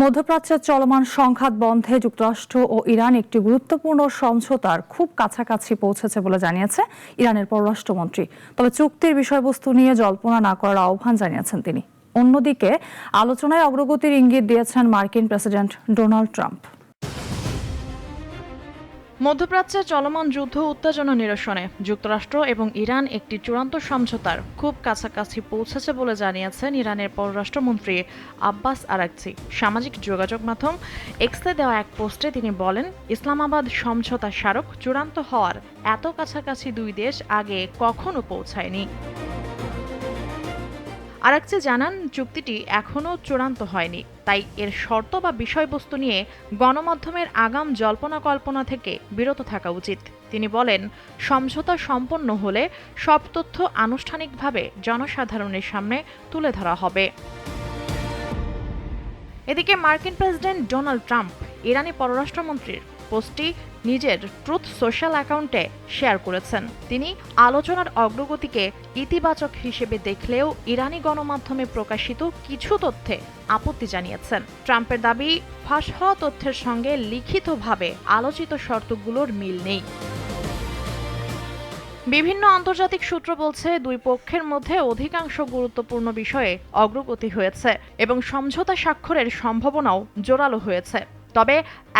মধ্যপ্রাচ্যের চলমান সংঘাত বন্ধে যুক্তরাষ্ট্র ও ইরান একটি গুরুত্বপূর্ণ সমঝোতার খুব কাছাকাছি পৌঁছেছে বলে জানিয়েছে ইরানের পররাষ্ট্রমন্ত্রী। তবে চুক্তির বিষয়বস্তু নিয়ে জল্পনা না করার আহ্বান জানিয়েছেন তিনি। অন্যদিকে আলোচনায় অগ্রগতির ইঙ্গিত দিয়েছেন মার্কিন প্রেসিডেন্ট ডোনাল্ড ট্রাম্প। মধ্যপ্রাচ্যে চলমান যুদ্ধ উত্তেজনা নিরসনে যুক্তরাষ্ট্র এবং ইরান একটি চূড়ান্ত সমঝোতার খুব কাছাকাছি পৌঁছেছে বলে জানিয়েছেন ইরানের পররাষ্ট্রমন্ত্রী আব্বাস আরাগচি। সামাজিক যোগাযোগ মাধ্যম এক্সে দেওয়া এক পোস্টে তিনি বলেন, ইসলামাবাদ সমঝোতা স্মারক চূড়ান্ত হওয়ার এত কাছাকাছি দুই দেশ আগে কখনো পৌঁছায়নি। আরাগচি জানান, চুক্তিটি এখনও চূড়ান্ত হয়নি, তাই এর শর্ত বা বিষয়বস্তু নিয়ে গণমাধ্যমের আগাম জল্পনা কল্পনা থেকে বিরত থাকা উচিত। তিনি বলেন, সমঝোতা সম্পন্ন হলে সব তথ্য আনুষ্ঠানিকভাবে জনসাধারণের সামনে তুলে ধরা হবে। এদিকে মার্কিন প্রেসিডেন্ট ডোনাল্ড ট্রাম্প ইরানি পররাষ্ট্রমন্ত্রীর পোস্টটি নিজের ট্রুথ সোশ্যাল অ্যাকাউন্টে শেয়ার করেছেন। তিনি আলোচনার অগ্রগতিকে ইতিবাচক হিসেবে দেখলেও ইরানি গণমাধ্যমে প্রকাশিত কিছু তথ্যে আপত্তি জানিয়েছেন। ট্রাম্পের দাবি, ফাঁস হওয়া তথ্যের সঙ্গে লিখিতভাবে আলোচিত শর্তগুলোর মিল নেই। বিভিন্ন আন্তর্জাতিক সূত্র বলছে, দুই পক্ষের মধ্যে অধিকাংশ গুরুত্বপূর্ণ বিষয়ে অগ্রগতি হয়েছে এবং সমঝোতা স্বাক্ষরের সম্ভাবনাও জোরালো হয়েছে। তবে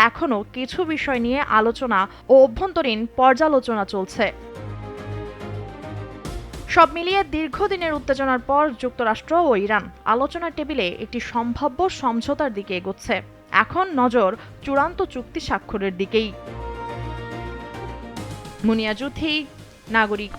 এখনও কিছু বিষয় নিয়ে আলোচনা ও অভ্যন্তরীণ পর্যালোচনা চলছে। সব মিলিয়ে দীর্ঘদিনের উত্তেজনার পর যুক্তরাষ্ট্র ও ইরান আলোচনার টেবিলে একটি সম্ভাব্য সমঝোতার দিকে এগোচ্ছে। এখন নজর চূড়ান্ত চুক্তি স্বাক্ষরের দিকেই। মুনিয়া জুথি, নাগরিক।